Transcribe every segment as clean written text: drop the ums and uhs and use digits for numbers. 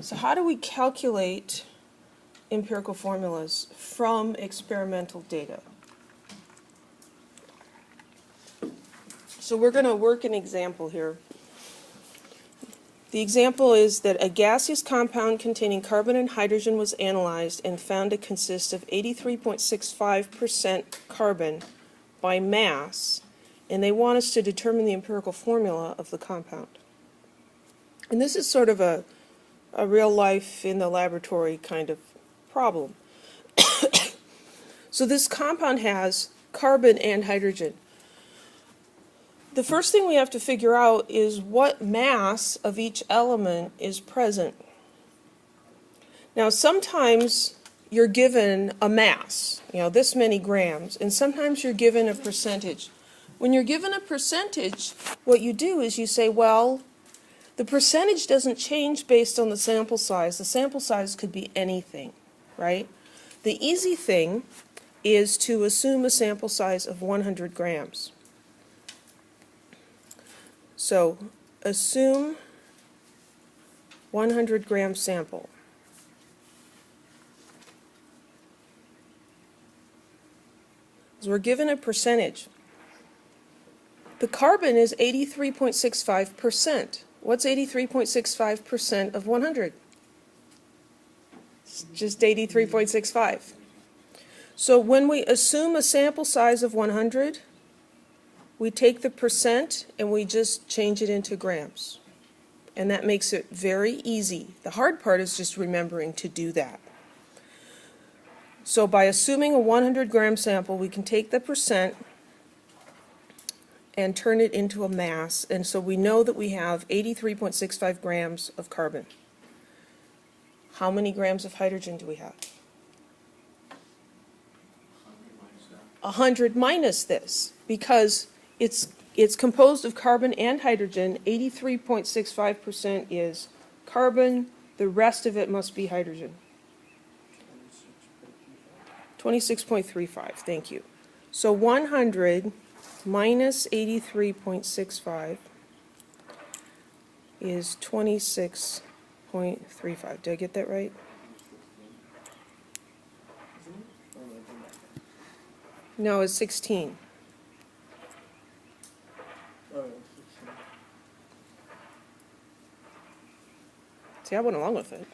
So how do we calculate empirical formulas from experimental data? So we're going to work an example here. The example is that a gaseous compound containing carbon and hydrogen was analyzed and found to consist of 83.65% carbon by mass, and they want us to determine the empirical formula of the compound. And this is sort of a real life in the laboratory kind of problem. So this compound has carbon and hydrogen. The first thing we have to figure out is what mass of each element is present. Now sometimes you're given a mass, this many grams, and sometimes you're given a percentage. When you're given a percentage, what you do is you say, well, the percentage doesn't change based on the sample size. The sample size could be anything, right? The easy thing is to assume a sample size of 100 grams. So assume 100 gram sample. So we're given a percentage. The carbon is 83.65%. What's 83.65% of 100? It's just 83.65. So when we assume a sample size of 100, we take the percent and we just change it into grams. And that makes it very easy. The hard part is just remembering to do that. So by assuming a 100 gram sample, we can take the percent and turn it into a mass. And so we know that we have 83.65 grams of carbon. How many grams of hydrogen do we have? 100 minus this, because it's composed of carbon and hydrogen. 83.65% is carbon. The rest of it must be hydrogen. 26.35, thank you. So 100 minus 83.65 is 26.35. Did I get that right? No, it's 16. See, I went along with it.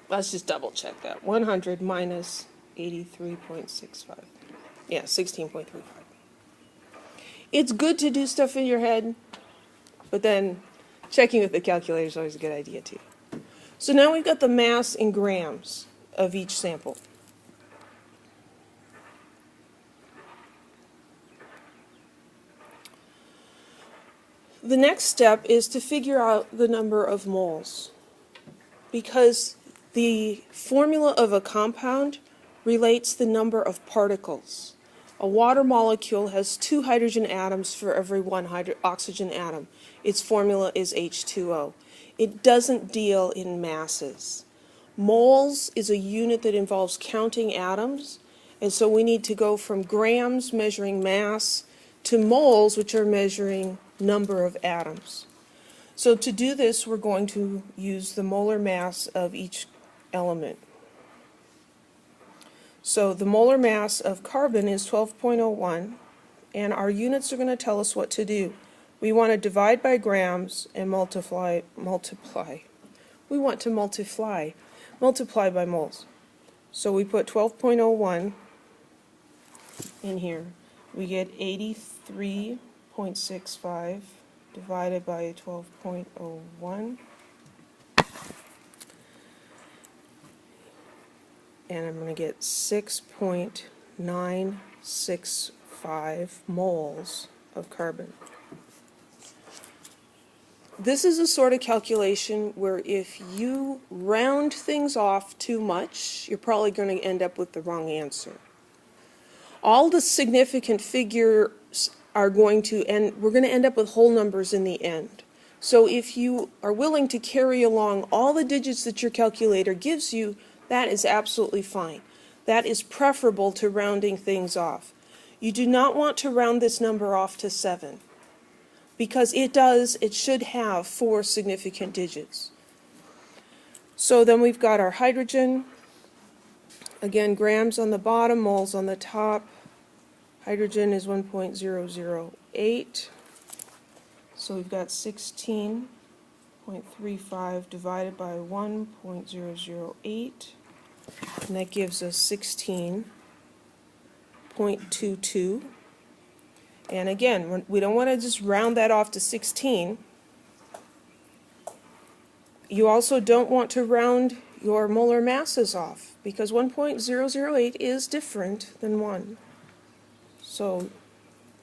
Let's just double check that. 100 minus 83.65. Yeah, 16.35. It's good to do stuff in your head, but then checking with the calculator is always a good idea too. So now we've got the mass in grams of each sample. The next step is to figure out the number of moles, because the formula of a compound relates the number of particles. A water molecule has 2 hydrogen atoms for every 1 oxygen atom. Its formula is H2O. It doesn't deal in masses. Moles is a unit that involves counting atoms, and so we need to go from grams measuring mass to moles, which are measuring number of atoms. So to do this, we're going to use the molar mass of each element. So the molar mass of carbon is 12.01, and our units are going to tell us what to do. We want to divide by grams and multiply. We want to multiply by moles. So we put 12.01 in here. We get 83.65 divided by 12.01. And I'm going to get 6.965 moles of carbon. This is a sort of calculation where if you round things off too much, you're probably going to end up with the wrong answer. All the significant figures are going to end, we're going to end up with whole numbers in the end. So if you are willing to carry along all the digits that your calculator gives you, that is absolutely fine. That is preferable to rounding things off. You do not want to round this number off to 7, because it should have 4 significant digits. So then we've got our hydrogen. Again, grams on the bottom, moles on the top. Hydrogen is 1.008. So we've got 16.35 divided by 1.008. And that gives us 16.22. And again, we don't want to just round that off to 16. You also don't want to round your molar masses off, because 1.008 is different than 1. So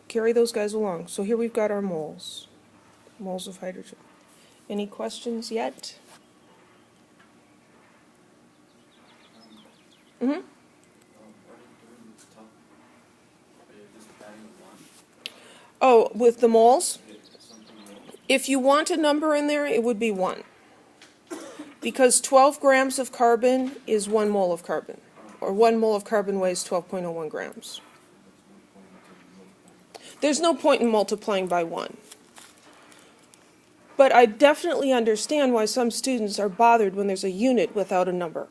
carry those guys along. So here we've got our moles of hydrogen. Any questions yet? Mm-hmm. Oh, with the moles? If you want a number in there, it would be 1. Because 12 grams of carbon is 1 mole of carbon. Or 1 mole of carbon weighs 12.01 grams. There's no point in multiplying by 1. But I definitely understand why some students are bothered when there's a unit without a number.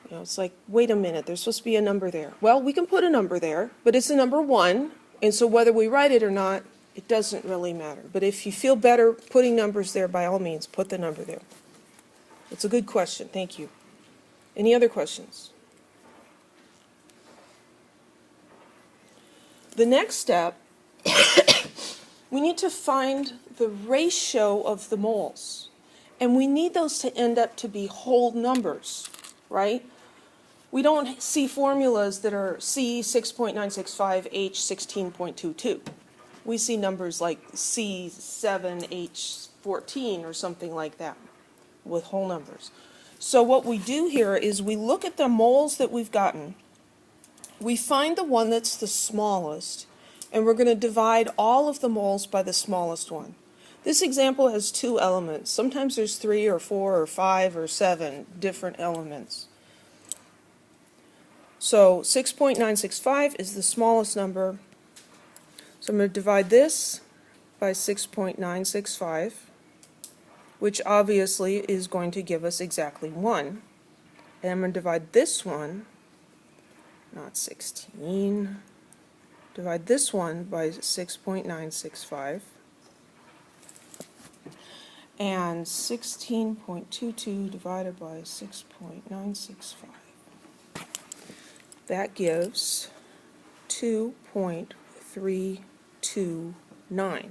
You know, it's like, wait a minute, there's supposed to be a number there. Well, we can put a number there, but it's the number 1, and so whether we write it or not, it doesn't really matter. But if you feel better putting numbers there, by all means, put the number there. It's a good question. Thank you. Any other questions? The next step, we need to find the ratio of the moles. And we need those to end up to be whole numbers, right? We don't see formulas that are C 6.965, H 16.22. We see numbers like C 7, H 14 or something like that, with whole numbers. So what we do here is we look at the moles that we've gotten, we find the one that's the smallest, and we're going to divide all of the moles by the smallest one. This example has 2 elements. Sometimes there's 3 or 4 or 5 or 7 different elements. So 6.965 is the smallest number. So I'm going to divide this by 6.965. which obviously is going to give us exactly 1. And I'm going to divide this one, not 16, divide this one by 6.965. And 16.22 divided by 6.965. That gives 2.329.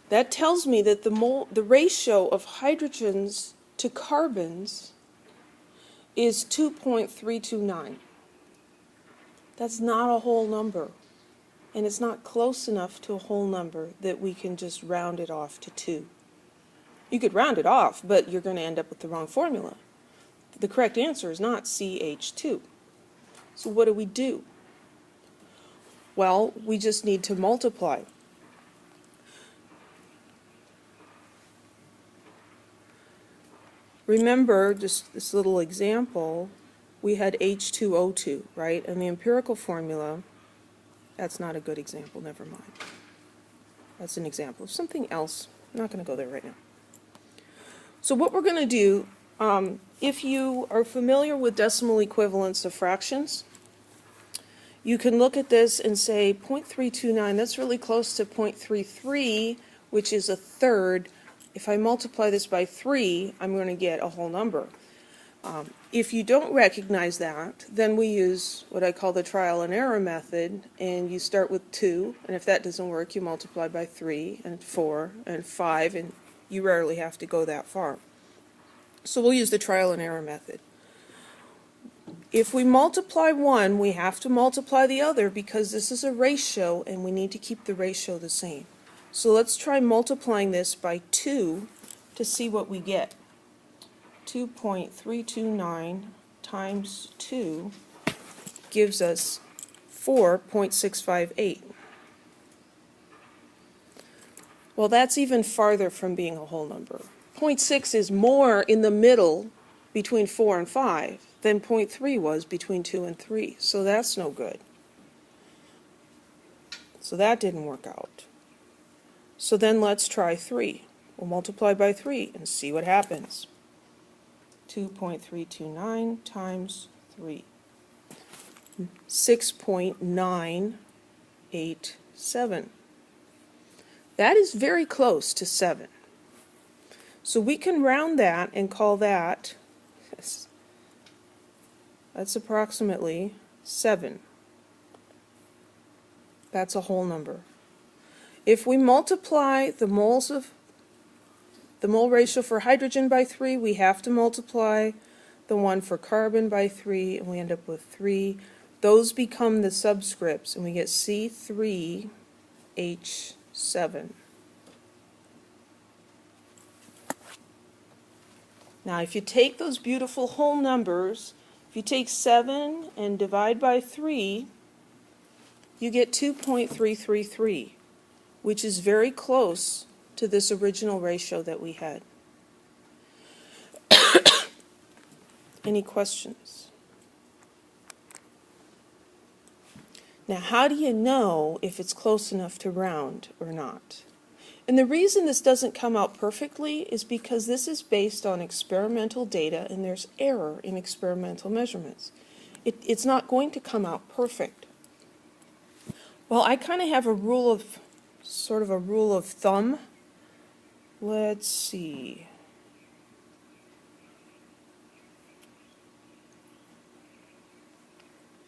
That tells me that the ratio of hydrogens to carbons is 2.329. That's not a whole number, and it's not close enough to a whole number that we can just round it off to 2. You could round it off, but you're going to end up with the wrong formula. The correct answer is not CH2. So what do? Well, we just need to multiply. Remember, just this little example, we had H2O2, right? And the empirical formula, that's not a good example, never mind. That's an example of something else. I'm not going to go there right now. So what we're going to do, if you are familiar with decimal equivalents of fractions, you can look at this and say 0.329, that's really close to 0.33, which is a third. If I multiply this by 3, I'm going to get a whole number. If you don't recognize that, then we use what I call the trial and error method, and you start with 2, and if that doesn't work, you multiply by 3 and 4 and 5, and you rarely have to go that far. So we'll use the trial and error method. If we multiply one, we have to multiply the other because this is a ratio, and we need to keep the ratio the same. So let's try multiplying this by 2 to see what we get. 2.329 times 2 gives us 4.658. Well, that's even farther from being a whole number. 0.6 is more in the middle between 4 and 5 than 0.3 was between 2 and 3, so that's no good. So that didn't work out. So then let's try 3. We'll multiply by 3 and see what happens. 2.329 times 3. 6.987. That is very close to 7. So we can round that and call that, that's approximately 7. That's a whole number. If we multiply the mole ratio for hydrogen by 3, we have to multiply the one for carbon by 3, and we end up with 3. Those become the subscripts, and we get C3H7. Now, if you take those beautiful whole numbers, if you take 7 and divide by 3, you get 2.333, which is very close to this original ratio that we had. Any questions? Now, how do you know if it's close enough to round or not? And the reason this doesn't come out perfectly is because this is based on experimental data, and there's error in experimental measurements. It's not going to come out perfect. Well, I kind of have a rule of thumb. Let's see.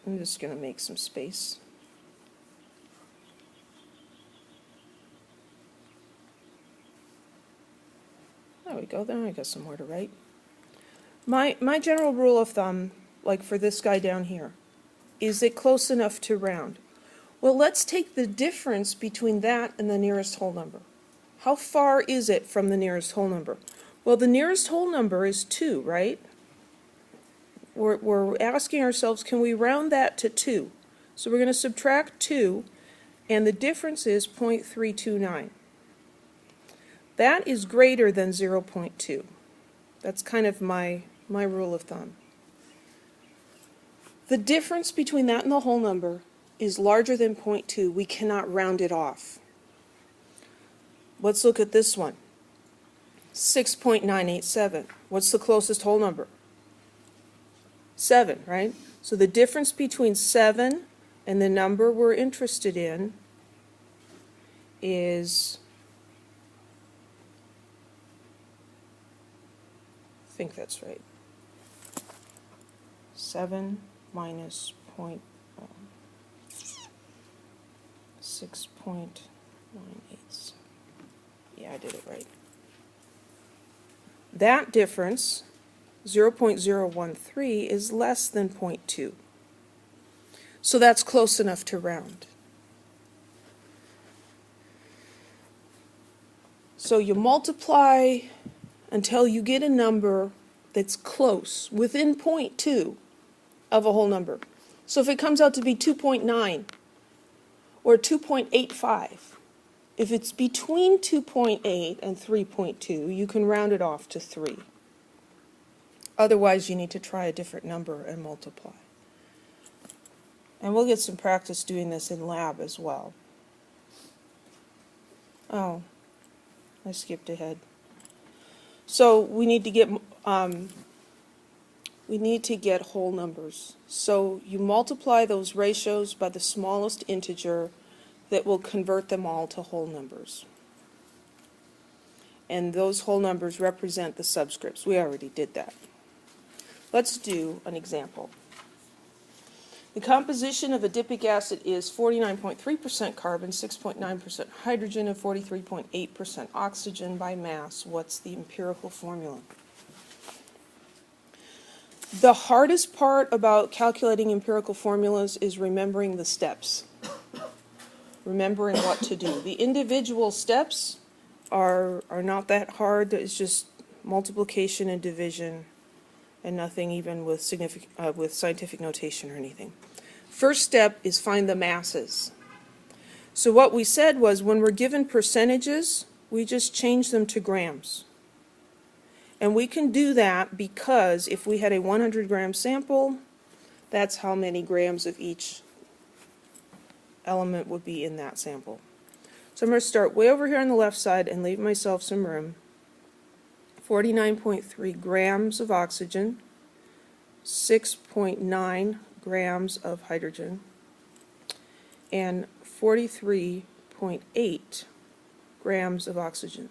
I'm just going to make some space. There we go, then I got some more to write. My general rule of thumb, like for this guy down here, is it close enough to round? Well, let's take the difference between that and the nearest whole number. How far is it from the nearest whole number? Well, the nearest whole number is 2, right? We're asking ourselves, can we round that to 2? So we're going to subtract 2, and the difference is 0.329. That is greater than 0.2. That's kind of my rule of thumb. The difference between that and the whole number is larger than 0.2. We cannot round it off. Let's look at this one. 6.987. What's the closest whole number? 7, right? So the difference between 7 and the number we're interested in is, I think that's right, 7 minus 6.98. Yeah, I did it right. That difference, 0.013, is less than 0.2. So that's close enough to round. So you multiply until you get a number that's close, within 0.2 of a whole number. So if it comes out to be 2.9 or 2.85, if it's between 2.8 and 3.2, you can round it off to 3. Otherwise, you need to try a different number and multiply. And we'll get some practice doing this in lab as well. Oh, I skipped ahead. So we need to get whole numbers. So you multiply those ratios by the smallest integer that will convert them all to whole numbers. And those whole numbers represent the subscripts. We already did that. Let's do an example. The composition of adipic acid is 49.3% carbon, 6.9% hydrogen, and 43.8% oxygen by mass. What's the empirical formula? The hardest part about calculating empirical formulas is remembering the steps. Remembering what to do. The individual steps are not that hard. It's just multiplication and division, and nothing even with scientific notation or anything. First step is find the masses. So what we said was when we're given percentages, we just change them to grams. And we can do that because if we had a 100-gram sample, that's how many grams of each element would be in that sample. So I'm going to start way over here on the left side and leave myself some room 49.3 grams of oxygen, 6.9 grams of hydrogen, and 43.8 grams of oxygen.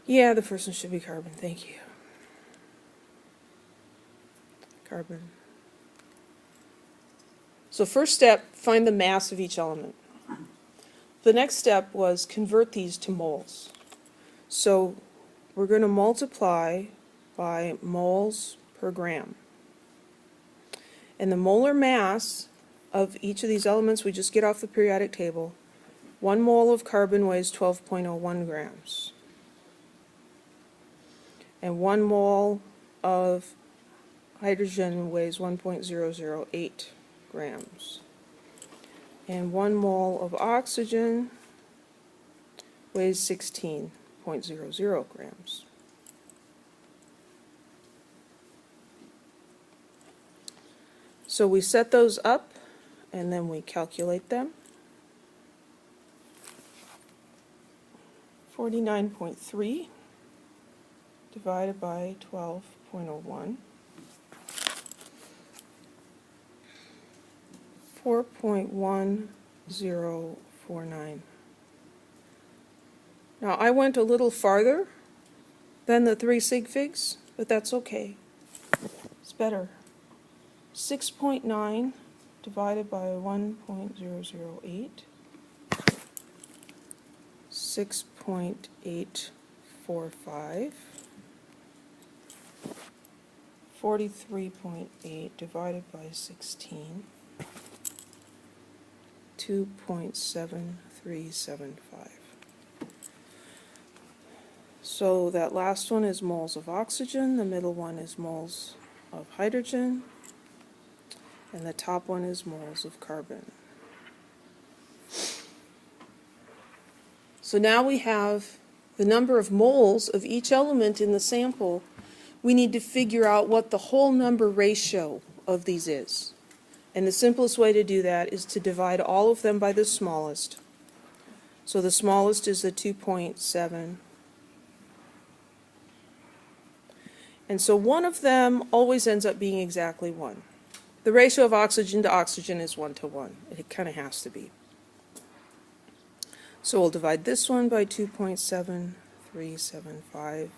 Yeah, the first one should be carbon. Thank you. Carbon. So first step, find the mass of each element. The next step was convert these to moles. So we're going to multiply by moles per gram. And the molar mass of each of these elements we just get off the periodic table. 1 mole of carbon weighs 12.01 grams. And 1 mole of hydrogen weighs 1.008 grams. And 1 mole of oxygen weighs 16.00 grams. So we set those up and then we calculate them. 49.3 divided by 12.01. 4.1049. Now I went a little farther than the 3 sig figs, but that's okay. It's better. 6.9 divided by 1.008. 6.845. 43.8 divided by 16. 2.7375. So that last one is moles of oxygen, the middle one is moles of hydrogen, and the top one is moles of carbon. So now we have the number of moles of each element in the sample. We need to figure out what the whole number ratio of these is. And the simplest way to do that is to divide all of them by the smallest. So the smallest is the 2.7. And so one of them always ends up being exactly 1. The ratio of oxygen to oxygen is 1 to 1. It kind of has to be. So we'll divide this one by 2.7375.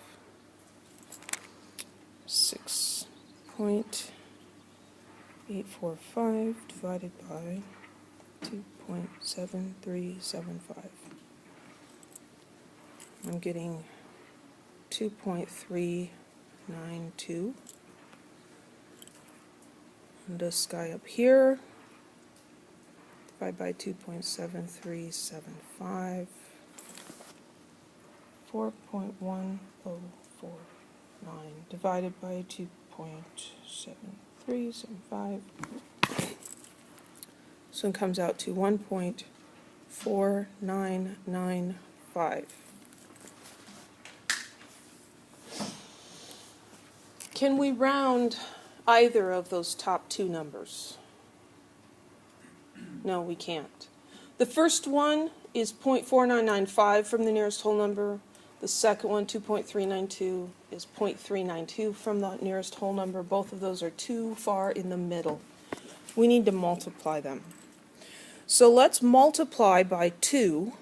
6.845 divided by 2.7375. I'm getting 2.392. And this guy up here, divide by 2.7375, 4.1049 divided by 2.7375. So it comes out to 1.4995. Can we round either of those top 2 numbers? No, we can't. The first one is 0.4995 from the nearest whole number. The second one, 2.392, is 0.392 from the nearest whole number. Both of those are too far in the middle. We need to multiply them. So let's multiply by 2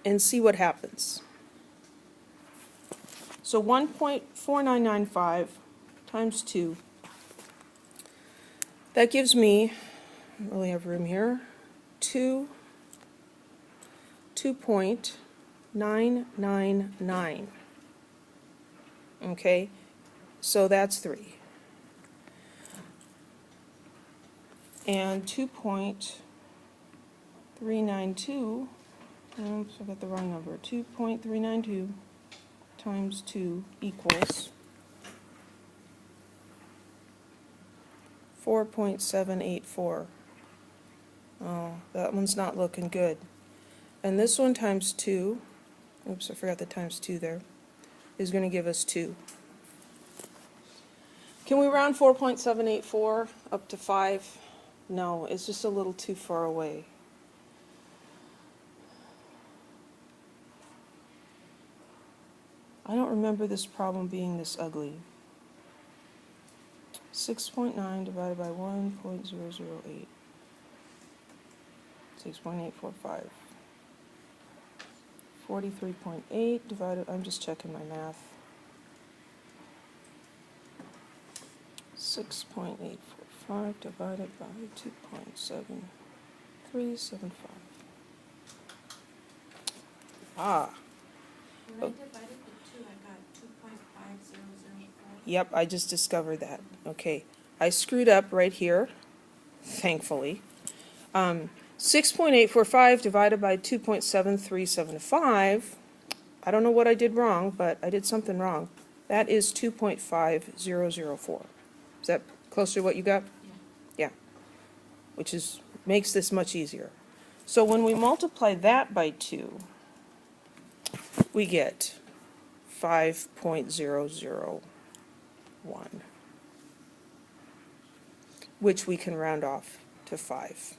and see what happens. So 1.4995 times 2. That gives me, I don't really have room here, 2.999. Okay, so that's 3. And 2.392, oops, I got the wrong number, 2.392 times 2 equals 4.784. Oh, that one's not looking good. And this one times 2, oops, I forgot the times 2 there, is going to give us 2. Can we round 4.784 up to 5? No, it's just a little too far away. I don't remember this problem being this ugly. 6.9 divided by 1.008. 6.845. 43.8 divided, I'm just checking my math. 6.845 divided by 2.7375. Ah. When I divided the 2, I got 2.5004. Yep, I just discovered that. Okay, I screwed up right here, thankfully. 6.845 divided by 2.7375, I don't know what I did wrong, but I did something wrong. That is 2.5004. Is that close to what you got? Yeah. Yeah, which makes this much easier. So when we multiply that by 2, we get 5.001, which we can round off to 5.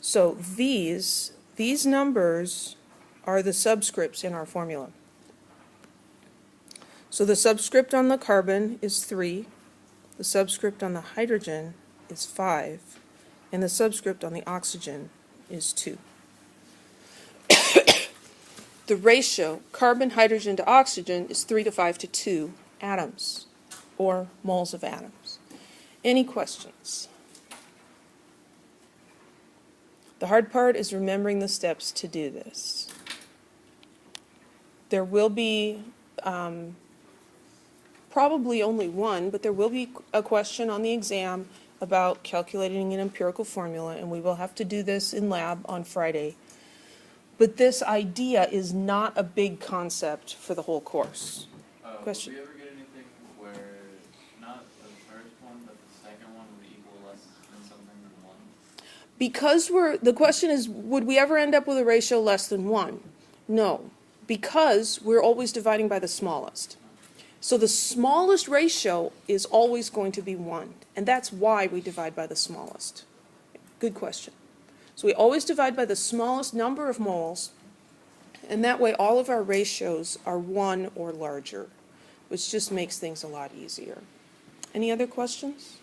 So these numbers are the subscripts in our formula. So the subscript on the carbon is 3, the subscript on the hydrogen is 5, and the subscript on the oxygen is 2. The ratio carbon, hydrogen to oxygen is 3 to 5 to 2 atoms, or moles of atoms. Any questions? The hard part is remembering the steps to do this. There will be probably only one, but there will be a question on the exam about calculating an empirical formula, and we will have to do this in lab on Friday. But this idea is not a big concept for the whole course. Question? Would we ever get anything where not the first one, but the second one would equal less than something than 1? Because the question is, would we ever end up with a ratio less than 1? No, because we're always dividing by the smallest. So the smallest ratio is always going to be 1, and that's why we divide by the smallest. Good question. So we always divide by the smallest number of moles, and that way all of our ratios are 1 or larger, which just makes things a lot easier. Any other questions?